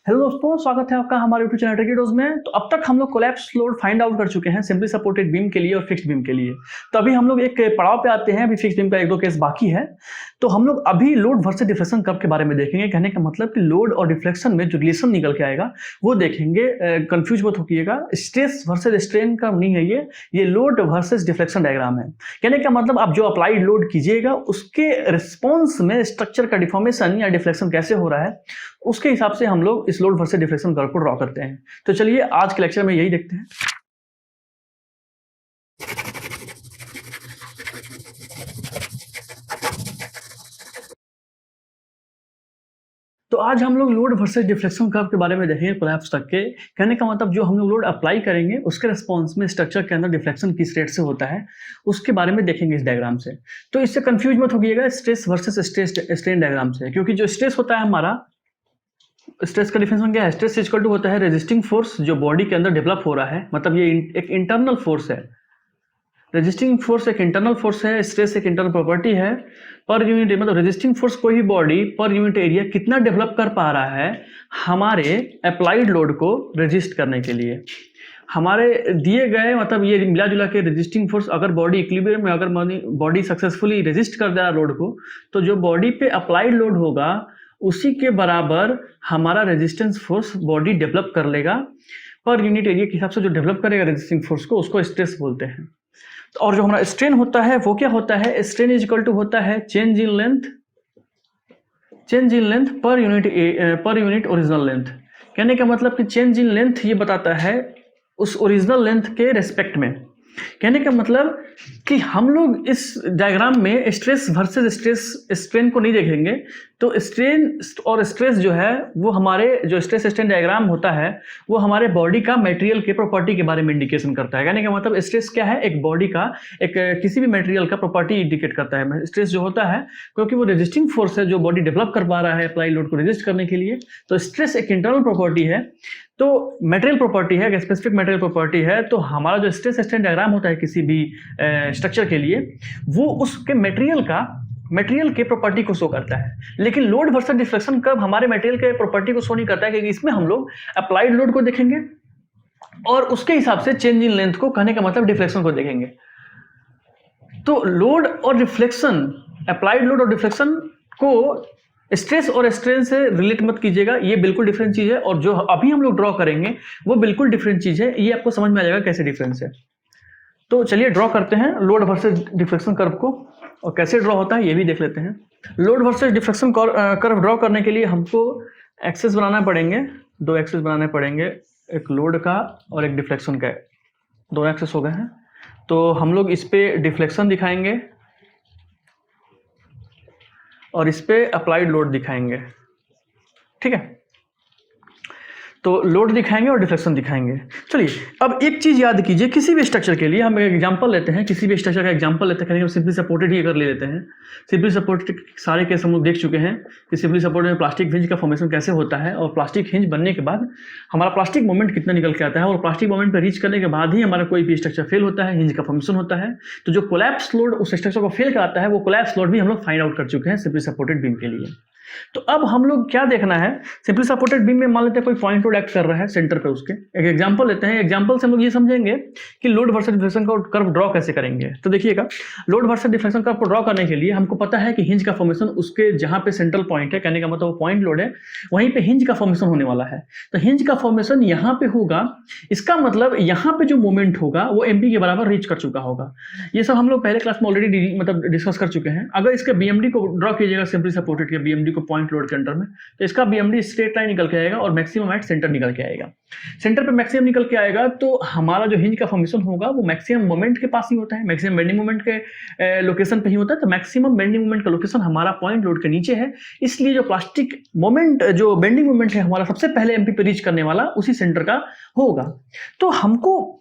Hello दोस्तों, स्वागत है आपका हमारे यूट्यूब चैनल ट्रिकी में। तो अब तक हम लोग कोलैप्स लोड फाइंड आउट कर चुके हैं सिंपली सपोर्टेड बीम के लिए और फिक्स्ड बीम के लिए। तो अभी हम लोग एक पड़ाव पे आते हैं। अभी फिक्स्ड बीम का एक दो केस बाकी है। तो हम लोग अभी लोड वर्सेस डिफ्लेक्शन कर्व के बारे में देखेंगे। कहने का मतलब कि लोड और डिफ्लेक्शन में जो रिलेशन निकल के आएगा वो देखेंगे। कंफ्यूज मत होइएगा, स्ट्रेस वर्सेस स्ट्रेन का नहीं है ये लोड वर्सेस डिफ्लेक्शन डायग्राम है। कहने का मतलब आप जो अप्लाइड लोड कीजिएगा उसके रिस्पॉन्स में स्ट्रक्चर का डिफॉर्मेशन या डिफ्लेक्शन कैसे हो रहा है, उसके हिसाब से हम लोग इस लोड वर्सेस डिफ्लेक्शन कर्व को ड्रॉ करते हैं। तो चलिए आज के लेक्चर में यही देखते हैं। तो आज हम लोग लोड वर्सेस डिफ्लेक्शन कर्व के बारे में देखेंगे कोलैप्स तक के। कहने का मतलब जो हम लोग लोड अप्लाई करेंगे उसके रिस्पॉन्स में स्ट्रक्चर के अंदर डिफ्लेक्शन किस रेट से होता है उसके बारे में देखेंगे इस डायग्राम से। तो इससे कंफ्यूज मत होइएगा स्ट्रेस वर्सेस स्ट्रेन डायग्राम से, क्योंकि जो स्ट्रेस होता है हमारा, स्ट्रेस का डिफिनेशन क्या है? स्ट्रेस इक्वल टू होता है रेजिस्टिंग फोर्स जो बॉडी के अंदर डेवलप हो रहा है। मतलब ये एक इंटरनल फोर्स है। रेजिस्टिंग फोर्स एक इंटरनल फोर्स है, स्ट्रेस एक इंटरनल प्रॉपर्टी है। पर यूनिट मतलब रेजिस्टिंग फोर्स कोई भी बॉडी पर यूनिट एरिया कितना डेवलप कर पा रहा है हमारे अप्लाइड लोड को रेजिस्ट करने के लिए। हमारे दिए गए मतलब ये मिला जुला के रेजिस्टिंग फोर्स, अगर बॉडी इक्विलिब्रियम में, अगर बॉडी सक्सेसफुली रेजिस्ट कर दे लोड को, तो जो बॉडी पे अप्लाइड लोड होगा उसी के बराबर हमारा रेजिस्टेंस फोर्स बॉडी डेवलप कर लेगा। पर यूनिट एरिया के हिसाब से जो डेवलप करेगा रेजिस्टिंग फोर्स को, उसको स्ट्रेस बोलते हैं। और जो हमारा स्ट्रेन होता है वो क्या होता है? स्ट्रेन इज इक्वल टू होता है change in length per unit original length. कहने का मतलब कि चेंज इन लेंथ ये बताता है उस ओरिजिनल लेंथ के रेस्पेक्ट में। कहने का मतलब कि हम लोग इस डायग्राम में स्ट्रेस वर्सेस स्ट्रेन को नहीं देखेंगे। तो स्ट्रेन और स्ट्रेस जो है वो हमारे जो स्ट्रेस स्ट्रेन डायग्राम होता है वो हमारे बॉडी का मटेरियल के प्रॉपर्टी के बारे में इंडिकेशन करता है। कहने का मतलब स्ट्रेस क्या है? एक बॉडी का, एक किसी भी मटेरियल का प्रॉपर्टी इंडिकेट करता है। स्ट्रेस जो होता है क्योंकि वो रेजिस्टिंग फोर्स है जो बॉडी डेवलप कर पा रहा है अप्लाई लोड को रेजिस्ट करने के लिए। तो स्ट्रेस एक इंटरनल प्रॉपर्टी है, तो मटेरियल प्रॉपर्टी है, एक स्पेसिफिक मटेरियल प्रॉपर्टी है। तो हमारा जो स्ट्रेस स्ट्रेन डायग्राम होता है किसी भी स्ट्रक्चर के लिए, वो उसके मटेरियल के प्रॉपर्टी को शो करता है। लेकिन लोड वर्सेस डिफ्लेक्शन कर्व हमारे मटेरियल के प्रॉपर्टी को शो नहीं करता है, क्योंकि इसमें हम लोग अप्लाइड लोड को देखेंगे और उसके हिसाब से चेंज इन लेंथ को, कहने का मतलब डिफ्लेक्शन को देखेंगे। तो लोड और डिफ्लेक्शन, अप्लाइड लोड और डिफ्लेक्शन को स्ट्रेस और स्ट्रेन से रिलेट मत कीजिएगा, ये बिल्कुल डिफरेंट चीज है। और जो अभी हम लोग ड्रॉ करेंगे वो बिल्कुल डिफरेंट चीज है। ये आपको समझ में आ जाएगा कैसे डिफरेंस है। तो चलिए ड्रॉ करते हैं लोड वर्सेस डिफ्लेक्शन कर्व को, और कैसे ड्रॉ होता है ये भी देख लेते हैं। Load versus deflection curve draw करने के लिए हमको एक्सेस बनाना पड़ेंगे, दो एक्सेस बनाने पड़ेंगे, एक लोड का और एक डिफ्लेक्शन का। दो एक्सेस हो गए हैं। तो हम लोग इस पे डिफ्लेक्शन दिखाएंगे और इस पे अप्लाइड लोड दिखाएंगे। ठीक है, तो लोड दिखाएंगे और डिफ्लेक्शन दिखाएंगे। चलिए अब एक चीज याद कीजिए, किसी भी स्ट्रक्चर के लिए हम एक एग्जांपल लेते हैं, किसी भी स्ट्रक्चर का एग्जांपल लेते हैं। सिंपली सपोर्टेड ही अगर ले लेते हैं, सिंपली सपोर्टेड सारे केस हम लोग देख चुके हैं कि सिंपली सपोर्टेड में प्लास्टिक हिंज का फॉर्मेशन कैसे होता है, और प्लास्टिक हिंज बनने के बाद हमारा प्लास्टिक मोमेंट कितना निकल के आता है, और प्लास्टिक मोमेंट पर रीच करने के बाद ही हमारा कोई भी स्ट्रक्चर फेल होता है, हिंज का फॉर्मेशन होता है। तो जो कोलैप्स लोड उस स्ट्रक्चर को फेल कराता है वो कोलैप्स लोड भी हम लोग फाइंड आउट कर चुके हैं सिंपली सपोर्टेड बीम के लिए। तो अब हम लोग क्या देखना है, सिंपली सपोर्टेड बीम में मान लेते हैं कोई पॉइंट लोड एक्ट कर रहा है सेंटर पे, उसके एक एग्जांपल लेते हैं। एग्जांपल से हम लोग ये समझेंगे कि लोड वर्सेस डिफ्लेक्शन का कर्व ड्रॉ कैसे करेंगे। तो देखिएगा, लोड वर्सेस डिफ्लेक्शन कर्व को ड्रॉ करने के लिए हमको पता है कि हिंज का फॉर्मेशन उसके जहां पे सेंट्रल पॉइंट है, कहने का मतलब वो पॉइंट लोड है, वहीं पे हिंज का फॉर्मेशन होने वाला है। तो हिंज का फॉर्मेशन यहाँ पे होगा, इसका मतलब यहाँ पे जो मोमेंट होगा वो एमपी के बराबर रीच कर चुका होगा। ये सब हम लोग पहले क्लास में ऑलरेडी मतलब डिस्कस कर चुके हैं। अगर इसके बीएमडी को ड्रॉ कीजिएगा सिंपली सपोर्टेड के बीएमडी को पॉइंट लोड के अंडर में, तो इसका बीएमडी स्ट्रेट लाइन निकल के आएगा और मैक्सिमम एट सेंटर निकल के आएगा। सेंटर पे मैक्सिमम निकल के आएगा तो हमारा जो हिंज का फॉर्मेशन होगा वो मैक्सिमम मोमेंट के पास ही होता है, मैक्सिमम बेंडिंग मोमेंट के लोकेशन पे ही होता है। तो मैक्सिमम बेंडिंग मोमेंट का लोकेशन हमारा पॉइंट लोड के नीचे है, इसलिए जो प्लास्टिक मोमेंट, जो बेंडिंग मोमेंट है हमारा सबसे पहले एमपी पे रीच करने वाला उसी सेंटर का होगा। तो हमको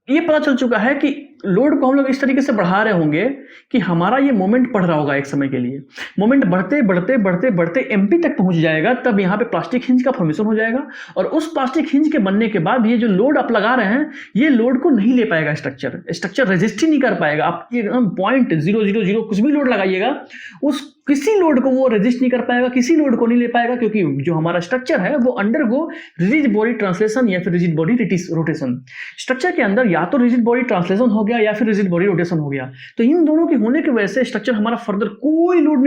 ये पता चल चुका है कि लोड को हम लोग इस तरीके से बढ़ा रहे होंगे कि हमारा ये मोमेंट बढ़ रहा होगा एक समय के लिए। मोमेंट बढ़ते बढ़ते बढ़ते बढ़ते एमपी तक पहुंच जाएगा, तब यहाँ पे प्लास्टिक हिंज का फॉर्मेशन हो जाएगा, और उस प्लास्टिक हिंज के बनने के बाद ये जो लोड आप लगा रहे हैं, ये लोड को नहीं ले पाएगा स्ट्रक्चर रेजिस्ट ही नहीं कर पाएगा। आप एकदम 0.000 कुछ भी लोड लगाइएगा, उस किसी लोड को वो रेजिस्ट नहीं कर पाएगा, किसी लोड को नहीं ले पाएगा, क्योंकि जो हमारा स्ट्रक्चर है वो अंडरगो रिजिड बॉडी ट्रांसलेशन या फिर रिजिड बॉडी रोटेशन। स्ट्रक्चर के अंदर या तो रिजिड बॉडी ट्रांसलेशन हो गया या फिर रिजिड बॉडी रोटेशन हो गया। तो इन दोनों के होने की वजह से स्ट्रक्चर हमारा फर्दर कोई लोड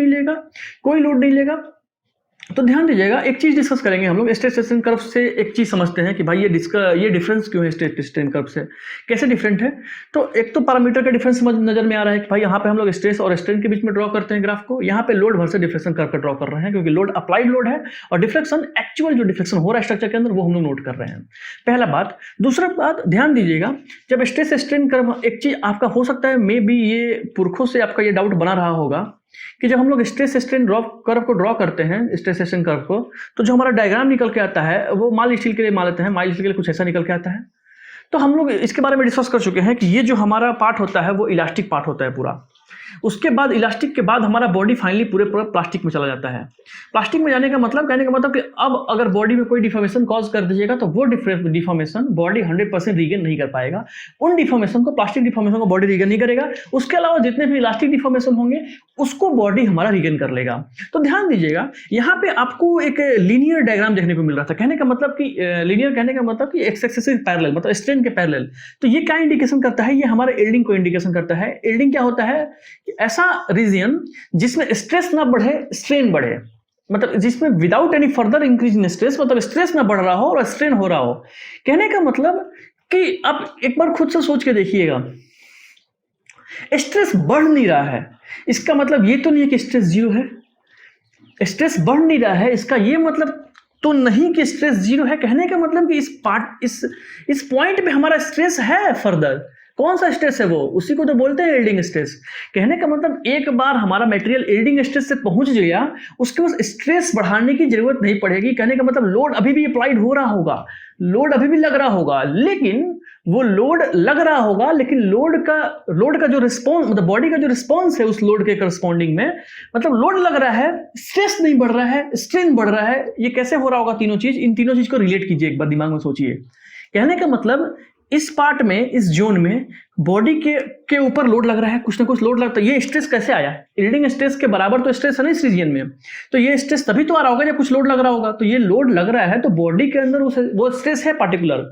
नहीं लेगा। तो ध्यान दीजिएगा, एक चीज डिस्कस करेंगे हम लोग। स्ट्रेस स्ट्रेन कर्व से एक चीज समझते हैं कि भाई ये डिफरेंस क्यों है स्ट्रेस स्ट्रेन कर्व से, कैसे डिफरेंट है। तो एक तो पैरामीटर का डिफरेंस नजर में आ रहा है कि भाई यहाँ पे हम लोग स्ट्रेस और स्ट्रेन के बीच में ड्रॉ करते हैं ग्राफ को, यहाँ पे लोड वर्सेस डिफ्लेक्शन कर्व का ड्रॉ कर रहे हैं, क्योंकि लोड अप्लाइड लोड है और डिफ्लेक्शन एक्चुअल जो डिफ्लेक्शन हो रहा है स्ट्रक्चर के अंदर वो हम लोग नोट कर रहे हैं। पहला बात। दूसरा बात, ध्यान दीजिएगा, जब स्ट्रेस स्ट्रेन कर्व, एक चीज आपका हो सकता है मे बी ये पुरखों से आपका ये डाउट बना रहा होगा कि जब हम लोग स्ट्रेस स्ट्रेन कर्व को ड्रॉ करते हैं, स्ट्रेस स्ट्रेन कर्व को, तो जो हमारा डायग्राम निकल के आता है वो माइल्ड स्टील के लिए मान लेते हैं, माइल्ड स्टील के लिए कुछ ऐसा निकल के आता है। तो हम लोग इसके बारे में डिस्कस कर चुके हैं कि ये जो हमारा पार्ट होता है वो इलास्टिक पार्ट होता है पूरा। उसके बाद इलास्टिक के बाद हमारा बॉडी फाइनली पूरे प्लास्टिक में चला जाता है। प्लास्टिक में जाने का मतलब, कहने का मतलब कि अब अगर बॉडी में कोई डिफॉर्मेशन कॉज कर दीजिएगा तो वो डिफॉर्मेशन बॉडी 100% रीगेन नहीं कर पाएगा। उन डिफॉर्मेशन को, प्लास्टिक डिफॉर्मेशन को बॉडी रीगेन नहीं करेगा। उसके अलावा जितने भी इलास्टिक डिफॉर्मेशन होंगे उसको बॉडी हमारा रीगेन कर लेगा। तो ध्यान दीजिएगा, यहाँ पे आपको एक लीनियर डायग्राम देखने को मिल रहा था। कहने का मतलब कि लीनियर कहने का मतलब कि एक्स एक्सिस पैरेलल, मतलब स्ट्रेन के पैरेलल। तो ये क्या इंडिकेशन करता है, ये हमारे यील्डिंग को इंडिकेशन करता है। यील्डिंग क्या होता है, ऐसा रीजन जिसमें स्ट्रेस ना बढ़े स्ट्रेन बढ़े, मतलब जिसमें without any further increase in stress, मतलब स्ट्रेस ना बढ़ रहा हो और स्ट्रेन हो रहा हो। कहने का मतलब कि आप एक बार खुद से सोच के देखिएगा, स्ट्रेस बढ़ नहीं रहा है, इसका मतलब ये तो नहीं है कि स्ट्रेस जीरो है। स्ट्रेस बढ़ नहीं रहा है, इसका ये मतलब तो नहीं कि स्ट्रेस जीरो है। कहने का मतलब कि इस पॉइंट पे हमारा स्ट्रेस है फर्दर। कौन सा स्ट्रेस है वो, उसी को तो बोलते हैं यील्डिंग स्ट्रेस। कहने का मतलब एक बार हमारा मटेरियल यील्डिंग स्ट्रेस से पहुंच गया, उसके बाद स्ट्रेस बढ़ाने की जरूरत नहीं पड़ेगी। कहने का मतलब लोड अभी भी अप्लाइड हो रहा होगा, लोड अभी भी लग रहा होगा, लेकिन वो लोड लग रहा होगा, लेकिन लोड का जो रिस्पॉन्स, मतलब बॉडी का जो रिस्पॉन्स है उस लोड के करस्पॉन्डिंग में, मतलब लोड लग रहा है, स्ट्रेस नहीं बढ़ रहा है, स्ट्रेन बढ़ रहा है। ये कैसे हो रहा होगा, तीनों चीज, इन तीनों चीज को रिलेट कीजिए, एक बार दिमाग में सोचिए। कहने का मतलब इस पार्ट में, इस जोन में बॉडी के ऊपर लोड लग रहा है, कुछ ना कुछ लोड लगता है। ये स्ट्रेस कैसे आया, यील्डिंग स्ट्रेस के बराबर तो स्ट्रेस है ना इस रीजन में, तो ये स्ट्रेस तभी तो आ रहा होगा जब कुछ लोड लग रहा होगा। तो ये लोड लग रहा है तो बॉडी के अंदर वो स्ट्रेस है पार्टिकुलर,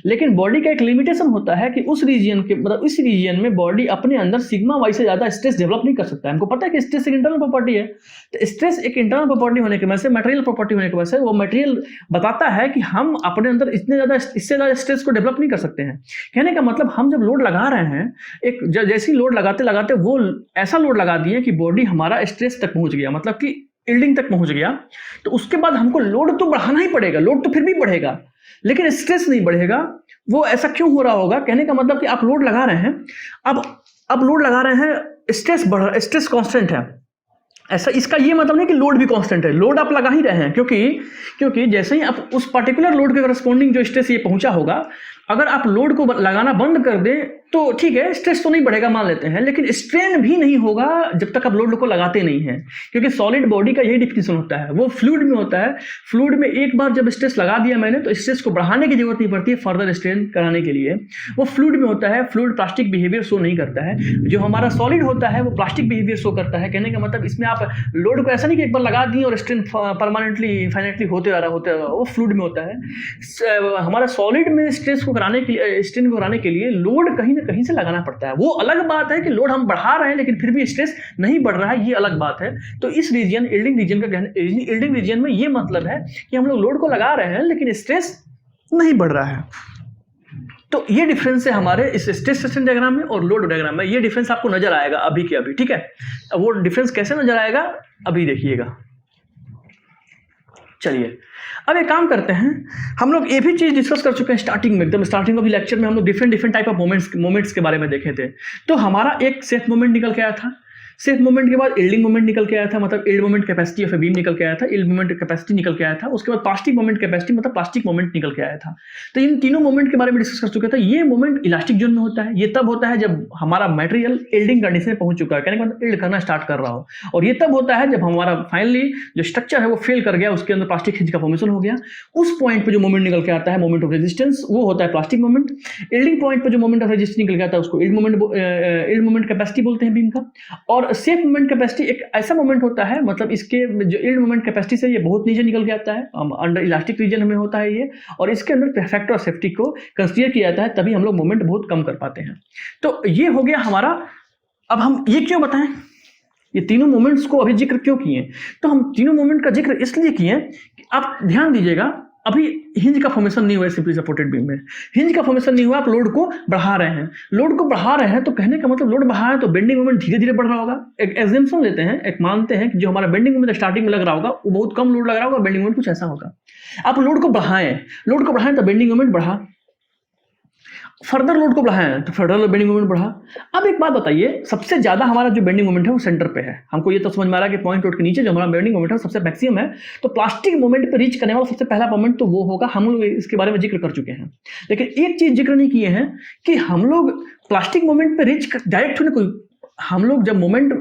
लेकिन बॉडी का एक लिमिटेशन होता है कि उस रीजन के, मतलब इस रीजन में बॉडी अपने अंदर सिग्मा वाई से ज्यादा स्ट्रेस डेवलप नहीं कर सकता है। हमको पता है कि स्ट्रेस एक इंटरनल प्रॉपर्टी है, तो स्ट्रेस एक इंटरनल प्रॉपर्टी होने की वजह से, मटेरियल प्रॉपर्टी होने की वजह से, वो मटेरियल बताता है कि हम अपने अंदर इससे ज्यादा स्ट्रेस को डेवलप नहीं कर सकते हैं। कहने का मतलब हम जब लोड लगा रहे हैं, एक जैसी लोड लगाते लगाते वो ऐसा लोड लगा दिए कि बॉडी हमारा स्ट्रेस तक पहुंच गया, मतलब कि यील्डिंग तक पहुंच गया, तो उसके बाद हमको लोड तो बढ़ाना ही पड़ेगा। लोड तो फिर भी बढ़ेगा लेकिन स्ट्रेस नहीं बढ़ेगा। वो ऐसा क्यों हो रहा होगा, कहने का मतलब कि आप लोड लगा रहे हैं, अब लोड लगा रहे हैं, स्ट्रेस बढ़ रहा है, स्ट्रेस कांस्टेंट है, ऐसा इसका ये मतलब नहीं कि लोड भी कांस्टेंट है। लोड आप लगा ही रहे हैं, क्योंकि जैसे ही आप उस पर्टिकुलर लोड के करस्पॉन्डिंग जो स्ट्रेस ये पहुंचा होगा, अगर आप लोड को लगाना बंद कर दें तो ठीक है, स्ट्रेस तो नहीं बढ़ेगा मान लेते हैं, लेकिन स्ट्रेन भी नहीं होगा जब तक आप लोड को लगाते नहीं हैं। क्योंकि सॉलिड बॉडी का यही डिफिनेशन होता है, वो फ्लूइड में होता है। फ्लूइड में एक बार जब स्ट्रेस लगा दिया मैंने, तो स्ट्रेस को बढ़ाने की जरूरत नहीं पड़ती है फर्दर स्ट्रेन कराने के लिए। वो फ्लूइड में होता है, फ्लूइड प्लास्टिक बिहेवियर शो नहीं करता है। जो हमारा सॉलिड होता है वो प्लास्टिक बिहेवियर शो करता है। कहने का मतलब इसमें आप लोड को ऐसा नहीं कि एक बार लगा दिए और स्ट्रेन परमानेंटली इनफाइनाइटली होते आ रहा, वो फ्लूइड में होता है। हमारा सॉलिड में स्ट्रेस को कराने के लिए, स्ट्रेन को कराने के लिए लोड कहीं ना कहीं से लगाना पड़ता है। वो अलग बात है कि लोड हम बढ़ा रहे हैं लेकिन फिर भी स्ट्रेस नहीं बढ़ रहा है, ये अलग बात है। तो इस रीजन, यील्डिंग रीजन का यील्डिंग रीजन में ये मतलब है कि हम लोग लोड को लगा रहे हैं लेकिन स्ट्रेस नहीं बढ़ रहा है। तो ये डिफरेंस है हमारे इस स्ट्रेस स्ट्रेन डायग्राम में और लोड डायग्राम में। ये डिफरेंस आपको नजर आएगा अभी के अभी, ठीक है। अब वो डिफरेंस कैसे नजर आएगा अभी देखिएगा। चलिए अब एक काम करते हैं, हम लोग ये भी चीज डिस्कस कर चुके हैं स्टार्टिंग में, एकदम स्टार्टिंग ऑफ लेक्चर में हम लोग डिफरेंट टाइप ऑफ मोमेंट्स के बारे में देखे थे। तो हमारा एक सेट मोमेंट निकल के आया था, सेफ मोमेंट के बाद यील्डिंग मोमेंट निकल के आया था, मतलब yield moment capacity of a beam निकल के आया था, यील्ड मोमेंट कैपेसिटी निकल के आया था। उसके बाद प्लास्टिक मोमेंट कैपेसिटी मतलब प्लास्टिक मोमेंट निकल के आया था। तो इन तीनों मोमेंट के बारे में डिस्कस कर चुके थे। ये मोमेंट इलास्टिक जोन में होता है। ये तब होता है जब हमारा मटेरियल यील्डिंग कंडीशन में पहुंच चुका है, कहने का मतलब यील्ड करना स्टार्ट कर रहा हो। और ये तब होता है जब हमारा फाइनली जो स्ट्रक्चर है वो फेल कर गया, उसके अंदर प्लास्टिक हिंज का फॉर्मेशन हो गया। उस पॉइंट पे जो मोमेंट निकल के आता है, मोमेंट ऑफ रेजिस्टेंस, वो होता है प्लास्टिक मोमेंट। यील्डिंग पॉइंट पे जो मोमेंट ऑफ रेजिस्टेंस निकल के आता है उसको यील्ड मोमेंट कैपेसिटी बोलते हैं बीम का। और सेफ मोमेंट कैपेसिटी एक ऐसा मोमेंट होता है, मतलब इसके जो यील्ड मोमेंट कैपेसिटी से ये बहुत नीचे निकल के आता है, अंडर इलास्टिक रीजन में होता है ये, और इसके अंदर फैक्टर ऑफ सेफ्टी को कंसीडर किया जाता है, तभी हम लोग मोमेंट बहुत कम कर पाते हैं। तो ये हो गया हमारा। अब हम ये क्यों बताएं, ये तीनों मोमेंट्स को अभी जिक्र क्यों किए? तो हम तीनों मोमेंट का जिक्र इसलिए किए कि आप ध्यान दीजिएगा, अभी हिंज का फॉर्मेशन नहीं हुआ है सिंपली सपोर्टेड बीम में। हिंज का फॉर्मेशन नहीं हुआ, आप लोड को बढ़ा रहे हैं। लोड को बढ़ा रहे हैं तो कहने का मतलब लोड बढ़ा है तो बेंडिंग मोमेंट धीरे धीरे बढ़ रहा होगा। एक एग्जाम्पल लेते हैं, एक मानते हैं कि जो हमारा बेंडिंग मोमेंट स्टार्टिंग में लग रहा होगा वो बहुत कम लोड लग रहा होगा, बेंडिंग मोमेंट कुछ ऐसा होगा। आप लोड को बढ़ाएं तो बेंडिंग मोमेंट बढ़ा, फर्दर लोड को बढ़ाएं तो फर्दर बेंडिंग मोमेंट बढ़ा। अब एक बात बताइए, सबसे ज्यादा हमारा जो बेंडिंग मोमेंट है वो सेंटर पे है। हमको ये तो समझ में आ रहा है कि पॉइंट लोड के नीचे जो हमारा बेंडिंग मोमेंट है वो सबसे मैक्सिमम है। तो प्लास्टिक मोमेंट पे रीच करने वाला सबसे पहला मोमेंट तो वो होगा। हम लोग इसके बारे में जिक्र कर चुके हैं, लेकिन एक चीज जिक्र नहीं किए हैं कि हम लोग प्लास्टिक मोमेंट पे रीच डायरेक्ट होने कोई, हम लोग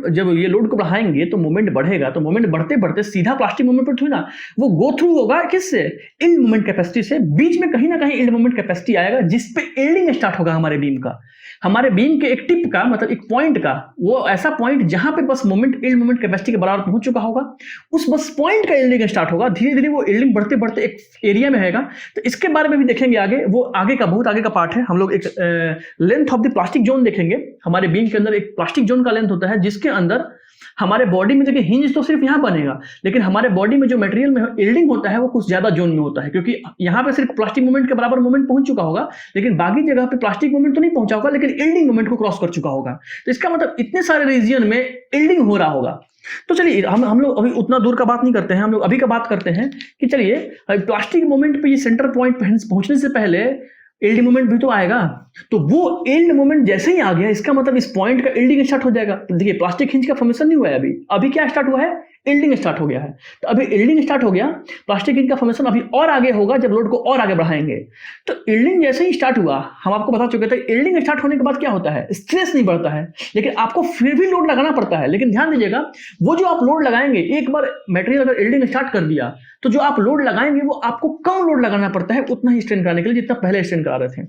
जब ये लोड को बढ़ाएंगे तो मोमेंट बढ़ेगा, तो मोमेंट बढ़ते बढ़ते सीधा प्लास्टिक मोमेंट पर थोड़ी ना, वो गो थ्रू होगा किससे, यील्ड मोमेंट कैपेसिटी से। बीच में कहीं ना कहीं यील्ड मोमेंट कैपेसिटी आएगा जिस पे यील्डिंग स्टार्ट होगा हमारे बीम का। हमारे बीम के एक टिप का मतलब एक पॉइंट का, वो ऐसा पॉइंट जहां पे बस मोमेंट यील्ड मोमेंट कैपेसिटी के बराबर पहुंच चुका होगा, उस बस पॉइंट का यील्डिंग स्टार्ट होगा। धीरे धीरे वो यील्डिंग बढ़ते बढ़ते एक एरिया में आएगा। तो इसके बारे में भी देखेंगे आगे, वो आगे का बहुत आगे का पार्ट है। हम लोग एक length of the plastic zone देखेंगे। हमारे बीम के अंदर एक प्लास्टिक जोन का लेंथ होता है जिसके अंदर हमारे बॉडी में देखिए हिंज तो सिर्फ यहां बनेगा, लेकिन हमारे बॉडी में जो मटेरियल में यील्डिंग होता है वो कुछ ज्यादा जोन में होता है, क्योंकि यहां पे सिर्फ प्लास्टिक मोमेंट के बराबर मोमेंट पहुंच चुका होगा, लेकिन बाकी जगह पे प्लास्टिक मोमेंट तो नहीं पहुंचा होगा, लेकिन यील्डिंग मोमेंट को क्रॉस कर चुका होगा। तो इसका मतलब इतने सारे रीजन में यील्डिंग हो रहा होगा। तो चलिए हम लोग अभी उतना दूर का बात नहीं करते हैं, हम लोग अभी का बात करते हैं कि चलिए प्लास्टिक मोमेंट पे ये सेंटर पॉइंट पहुंचने से पहले यील्ड मोमेंट भी तो आएगा। तो वो यील्ड मोमेंट जैसे ही आ गया, इसका मतलब इस पॉइंट का यील्डिंग स्टार्ट हो जाएगा। तो देखिए प्लास्टिक हिंज का फॉर्मेशन नहीं हुआ है अभी क्या स्टार्ट हुआ है, यील्डिंग स्टार्ट हो गया है। तो अभी यील्डिंग स्टार्ट हो गया, प्लास्टिक हिंज का फॉर्मेशन अभी और आगे होगा जब लोड को और आगे बढ़ाएंगे। तो यील्डिंग जैसे ही स्टार्ट हुआ, हम आपको बता चुके थे यील्डिंग स्टार्ट होने के बाद क्या होता है, स्ट्रेस नहीं बढ़ता है, लेकिन आपको फिर भी लोड लगाना पड़ता है। लेकिन ध्यान दीजिएगा, वो जो आप लोड लगाएंगे, एक बार मटेरियल अगर यील्डिंग स्टार्ट कर दिया तो जो आप लोड लगाएंगे वो आपको कम लोड लगाना पड़ता है उतना ही स्ट्रेन कराने के लिए जितना पहले स्ट्रेन करा रहे थे।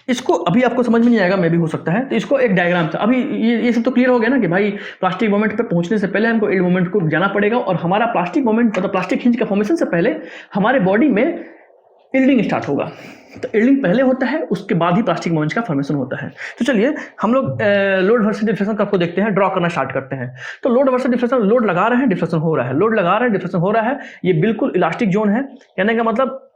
इसको अभी आपको समझ में नहीं आएगा, मैं भी हो सकता है। तो इसको एक डायग्राम था। अभी ये सब तो क्लियर हो गया ना कि भाई प्लास्टिक मोमेंट पे पहुंचने से पहले हमको यील्ड मोमेंट को जाना पड़ेगा, और हमारा प्लास्टिक मोमेंट मतलब प्लास्टिक हिंज का फॉर्मेशन से पहले हमारे बॉडी में यील्डिंग स्टार्ट होगा। तो यील्डिंग पहले होता है, उसके बाद ही प्लास्टिक मोमेंट का फॉर्मेशन होता है। तो चलिए हम लोग लोड वर्सेस डिफ्लेक्शन कर्व को देखते हैं, ड्रॉ करना स्टार्ट करते हैं। तो लोड वर्सेस डिफ्लेक्शन, लोड लगा रहे हैं, डिफ्लेक्शन हो रहा है, लोड लगा रहे हैं, डिफ्लेक्शन हो रहा है। ये बिल्कुल इलास्टिक जोन है, कहने का मतलब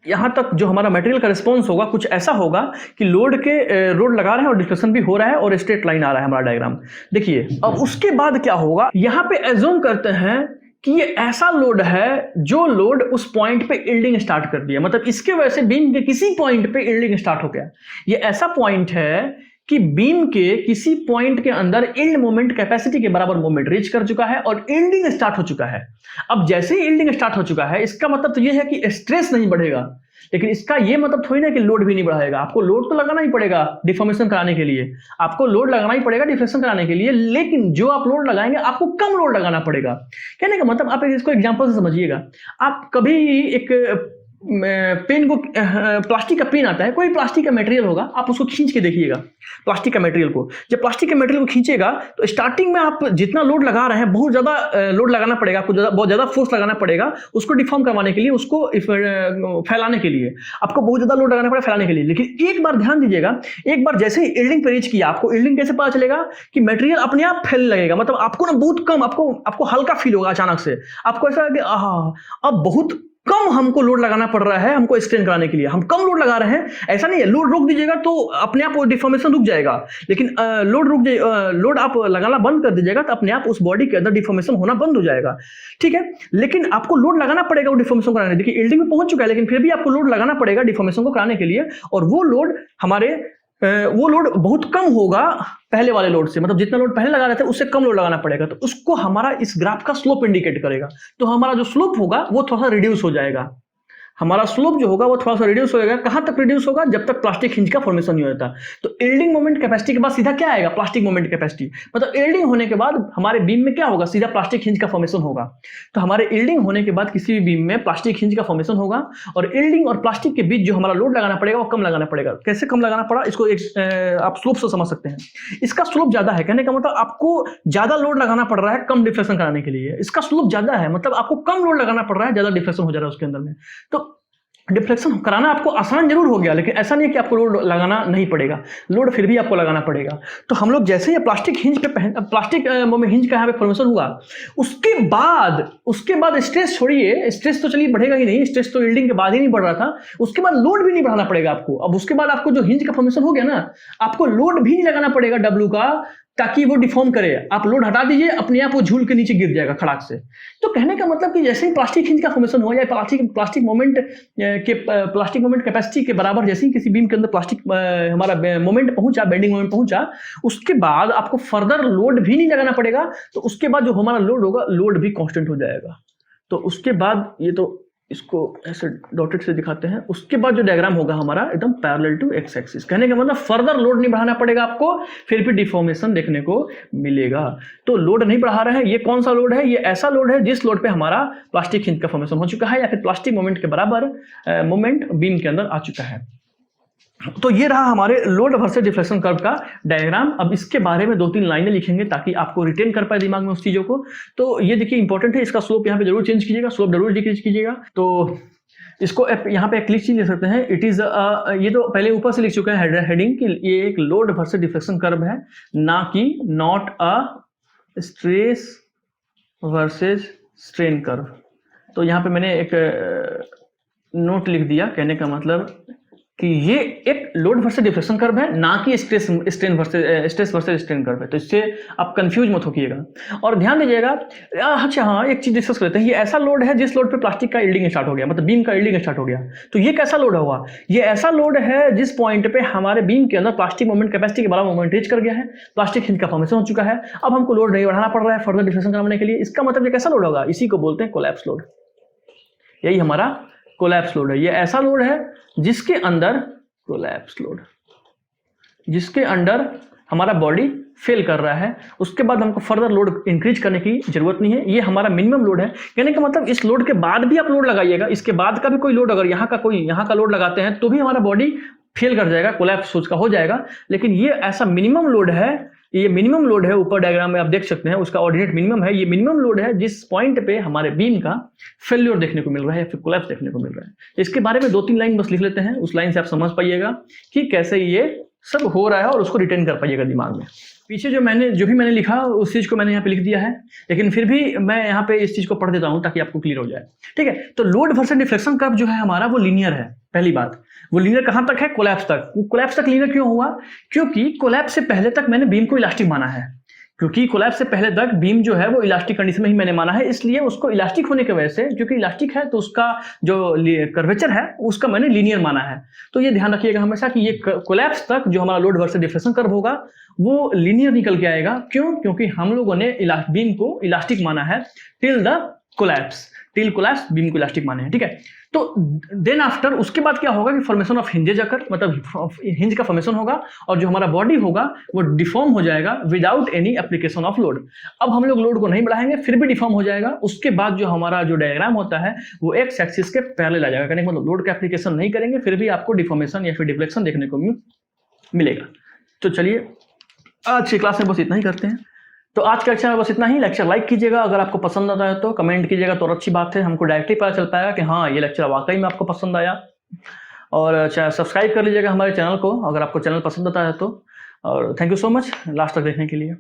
यहां तक जो हमारा मटेरियल का रिस्पॉन्स होगा कुछ ऐसा होगा कि लोड लगा रहे हैं और डिस्कशन भी हो रहा है और स्ट्रेट लाइन आ रहा है हमारा डायग्राम। देखिए अब उसके बाद क्या होगा, यहां पे एज्यूम करते हैं कि ये ऐसा लोड है जो लोड उस पॉइंट पे यील्डिंग स्टार्ट कर दिया, मतलब इसके वजह से बीम के किसी पॉइंट पे यील्डिंग स्टार्ट हो गया। ये ऐसा पॉइंट है कि बीम के किसी पॉइंट के अंदर यील्ड मोमेंट कैपेसिटी के बराबर मोमेंट रीच कर चुका है और यील्डिंग स्टार्ट हो चुका है। अब जैसे ही यील्डिंग स्टार्ट हो चुका है, इसका मतलब तो ये है कि स्ट्रेस नहीं बढ़ेगा, लेकिन इसका ये मतलब थोड़ी ना कि लोड भी नहीं बढ़ाएगा। आपको लोड तो लगाना ही पड़ेगा डिफॉर्मेशन कराने के लिए, आपको लोड लगाना ही पड़ेगा डिफ्लेक्शन कराने के लिए, लेकिन जो आप लोड लगाएंगे आपको कम लोड लगाना पड़ेगा। कहने का मतलब आप इसको एग्जांपल से समझिएगा। आप कभी एक पेन को, प्लास्टिक का पेन आता है, कोई प्लास्टिक का मटेरियल होगा, आप उसको खींच के देखिएगा प्लास्टिक का मटेरियल को। जब प्लास्टिक के मटेरियल को खींचेगा तो स्टार्टिंग में आप जितना लोड लगा रहे हैं बहुत ज्यादा लोड लगाना पड़ेगा, आपको बहुत ज्यादा फोर्स लगाना पड़ेगा उसको डिफॉर्म करवाने के लिए, उसको फैलाने के लिए आपको बहुत ज्यादा लोड लगाना पड़ेगा फैलाने के लिए। लेकिन एक बार ध्यान दीजिएगा, एक बार जैसे ही यील्डिंग पे रीच किया, आपको यील्डिंग कैसे पता चलेगा कि मटेरियल अपने आप फैलने लगेगा। मतलब आपको ना बहुत कम, आपको हल्का फील होगा अचानक से, आपको ऐसा कि अब बहुत कम हमको लोड लगाना पड़ रहा है, हमको स्ट्रेन कराने के लिए हम कम लोड लगा रहे हैं। ऐसा नहीं है लोड रोक दीजिएगा तो अपने आप वो डिफॉर्मेशन रुक जाएगा, लेकिन लोड आप लगाना बंद कर दीजिएगा तो अपने आप उस बॉडी के अंदर डिफॉर्मेशन होना बंद हो जाएगा। ठीक है, लेकिन आपको लोड लगाना पड़ेगा वो डिफॉर्मेशन कराने। देखिए यील्डिंग में पहुंच चुका है, लेकिन फिर भी आपको लोड लगाना पड़ेगा डिफॉर्मेशन को कराने के लिए, और वो लोड हमारे वो लोड बहुत कम होगा पहले वाले लोड से, मतलब जितना लोड पहले लगा रहे थे उससे कम लोड लगाना पड़ेगा, तो उसको हमारा इस ग्राफ का स्लोप इंडिकेट करेगा। तो हमारा जो स्लोप होगा वो थोड़ा सा रिड्यूस हो जाएगा, हमारा स्लोप जो होगा वो थोड़ा सा रिड्यूस होएगा। कहां तक रिड्यूस होगा? जब तक प्लास्टिक हिंज का फॉर्मेशन नहीं होता। तो यील्डिंग मोमेंट कैपेसिटी के बाद सीधा क्या आएगा? Plastic moment capacity. मतलब यील्डिंग होने के बाद हमारे बीम में क्या होगा? सीधा प्लास्टिक हिंज का फॉर्मेशन होगा। तो हमारे यील्डिंग होने के बाद किसी भी बीम में प्लास्टिक हिंज का फॉर्मेशन होगा, और यील्डिंग और प्लास्टिक के बीच जो हमारा लोड लगाना पड़ेगा वो कम लगाना पड़ेगा। कैसे कम लगाना पड़ा, इसको एक आप स्लोप से समझ सकते हैं। इसका स्लोप ज्यादा है, कहने का मतलब आपको ज्यादा लोड लगाना पड़ रहा है कम डिफ्लेक्शन कराने के लिए। इसका स्लोप ज्यादा है, मतलब आपको कम लोड लगाना पड़ रहा है, ज्यादा डिफ्लेक्शन हो जा रहा है उसके अंदर में। तो डिफ्लेक्शन कराना आपको आसान जरूर हो गया, लेकिन ऐसा नहीं है कि आपको लोड लगाना नहीं पड़ेगा, लोड फिर भी आपको लगाना पड़ेगा। तो हम लोग जैसे ही प्लास्टिक हिंज पे प्लास्टिक हिंज का यहाँ पे फॉर्मेशन हुआ, उसके बाद स्ट्रेस छोड़िए, स्ट्रेस तो चलिए बढ़ेगा ही नहीं, स्ट्रेस तो यील्डिंग के बाद ही नहीं बढ़ रहा था, उसके बाद लोड भी नहीं बढ़ाना पड़ेगा आपको। अब उसके बाद आपको जो हिंज का फॉर्मेशन हो गया ना, आपको लोड भी नहीं लगाना पड़ेगा डब्ल्यू का, ताकि वो डिफॉर्म करे। आप लोड हटा दीजिए, अपने आप वो झूल के नीचे गिर जाएगा खड़ाक से। तो कहने का मतलब कि जैसे ही प्लास्टिक हिंज का फॉर्मेशन हुआ, या प्लास्टिक मोमेंट कैपेसिटी के बराबर जैसे ही किसी बीम के अंदर प्लास्टिक हमारा मोमेंट पहुंचा, बेंडिंग मोमेंट पहुंचा, उसके बाद आपको फर्दर लोड भी नहीं लगाना पड़ेगा। तो उसके बाद जो हमारा लोड होगा, लोड भी कांस्टेंट हो जाएगा। तो उसके बाद ये तो इसको ऐसे डॉटेड से दिखाते हैं। उसके बाद जो डायग्राम होगा हमारा एकदम पैरेलल टू एक्स एक्सिस, कहने का मतलब फर्दर लोड नहीं बढ़ाना पड़ेगा आपको, फिर भी डिफॉर्मेशन देखने को मिलेगा। तो लोड नहीं बढ़ा रहे हैं। ये कौन सा लोड है? ये ऐसा लोड है जिस लोड पे हमारा प्लास्टिक हिंज का फॉर्मेशन हो चुका है, या फिर प्लास्टिक मोमेंट के बराबर मोमेंट बीम के अंदर आ चुका है। तो ये रहा हमारे लोड वर्सेस डिफ्लेक्शन कर्व का डायग्राम। अब इसके बारे में 2-3 लाइनें लिखेंगे ताकि आपको रिटेन कर पाए दिमाग में उस चीजों को। तो ये देखिए इंपॉर्टेंट है, इसका स्लोप यहाँ पे जरूर चेंज कीजिएगा, स्लोप जरूर डिक्रीज कीजिएगा। तो इसको यहाँ पे क्लिक चीज ले सकते हैं। इट इज ये तो पहले ऊपर से लिख चुके हैं हेडिंग कि ये एक लोड वर्सेस डिफ्लेक्शन कर्व है, ना कि not a stress versus strain curve. तो यहाँ पे मैंने एक नोट लिख दिया, कहने का मतलब कि ये एक लोड वर्सेस डिफ्लेक्शन कर्व है, ना कि स्ट्रेस वर्सेस स्ट्रेन कर्व है। तो इससे आप कंफ्यूज मत होइएगा। और ध्यान दीजिएगा, अच्छा हाँ, एक चीज डिस्कस करते हैं। ये ऐसा लोड है जिस लोड पे प्लास्टिक का यील्डिंग स्टार्ट हो गया, मतलब बीम का यील्डिंग स्टार्ट हो गया। तो ये कैसा लोड हुआ? ये ऐसा लोड है जिस पॉइंट पे हमारे बीम के अंदर प्लास्टिक मोमेंट कैपेसिटी के बराबर मोमेंट रीच कर गया है, प्लास्टिक हिंज का फॉर्मेशन हो चुका है। अब हमको लोड नहीं बढ़ाना पड़ रहा है फर्दर डिफ्लेक्शन कराने के लिए। इसका मतलब ये कैसा लोड होगा? इसी को बोलते हैं कोलैप्स लोड। यही हमारा कोलैप्स लोड है। ये ऐसा लोड है जिसके अंदर कोलैप्स लोड, जिसके अंडर हमारा बॉडी फेल कर रहा है। उसके बाद हमको फर्दर लोड इंक्रीज करने की जरूरत नहीं है, ये हमारा मिनिमम लोड है। कहने का मतलब इस लोड के बाद भी आप लोड लगाइएगा, इसके बाद का भी कोई लोड, अगर यहाँ का लोड लगाते हैं तो भी हमारा बॉडी फेल कर जाएगा, कोलैप्स उसका हो जाएगा। लेकिन ये ऐसा मिनिमम लोड है, ये मिनिमम लोड है, ऊपर डायग्राम में आप देख सकते हैं उसका ऑर्डिनेट मिनिमम है। ये मिनिमम लोड है जिस पॉइंट पे हमारे बीम का फेल्योर देखने को मिल रहा है या फिर कोलैप्स देखने को मिल रहा है। इसके बारे में 2-3 लाइन बस लिख लेते हैं, उस लाइन से आप समझ पाइएगा कि कैसे ये सब हो रहा है, और उसको रिटेन कर पाइएगा दिमाग में। पीछे जो भी मैंने लिखा उस चीज को मैंने यहाँ पे लिख दिया है, लेकिन फिर भी मैं यहाँ पे इस चीज को पढ़ देता हूँ ताकि आपको क्लियर हो जाए। ठीक है, तो लोड वर्सेस डिफ्लेक्शन कर्व जो है हमारा वो लीनियर है। पहली बात, वो लीनियर कहां तक है? कोलैप्स तक। वो कोलैप्स तक लीनियर क्यों हुआ? क्योंकि कोलैप्स से पहले तक मैंने बीम को इलास्टिक माना है, क्योंकि कोलैप्स से पहले तक बीम जो है वो इलास्टिक कंडीशन में ही मैंने माना है, इसलिए उसको इलास्टिक होने की वजह से, क्योंकि इलास्टिक है तो उसका जो कर्वेचर है उसका मैंने लीनियर माना है। तो ये ध्यान रखिएगा हमेशा कि ये कोलैप्स तक जो हमारा लोड वर्सेस डिफ्लेक्शन कर्व होगा वो लीनियर निकल के आएगा। क्यों? क्योंकि हम लोगों ने बीम को इलास्टिक माना है टिल कोलैप्स बीम को इलास्टिक माने हैं। ठीक है, तो देन आफ्टर उसके बाद क्या होगा कि फॉर्मेशन ऑफ हिंजेज अकर, मतलब हिंज का फॉर्मेशन होगा, और जो हमारा बॉडी होगा वो डिफॉर्म हो जाएगा without any application of load. अब हम लोग लोड को नहीं बढ़ाएंगे, फिर भी डिफॉर्म हो जाएगा। उसके बाद जो हमारा जो डायग्राम होता है वो एक्स एक्सिस के पैरेलल आ जाएगा, मतलब लोड का एप्लीकेशन नहीं करेंगे, फिर भी आपको डिफॉर्मेशन या फिर डिफ्लेक्शन देखने को मिलेगा। तो चलिए आज की क्लास में बस इतना ही करते हैं। तो आज का लेक्चर में बस इतना ही। लेक्चर लाइक कीजिएगा, अगर आपको पसंद आता है तो कमेंट कीजिएगा, तो और अच्छी बात है, हमको डायरेक्टली पता चल पाएगा कि हाँ ये लेक्चर वाकई में आपको पसंद आया। और सब्सक्राइब कर लीजिएगा हमारे चैनल को अगर आपको चैनल पसंद आता है तो। और thank you so much last तक देखने के लिए।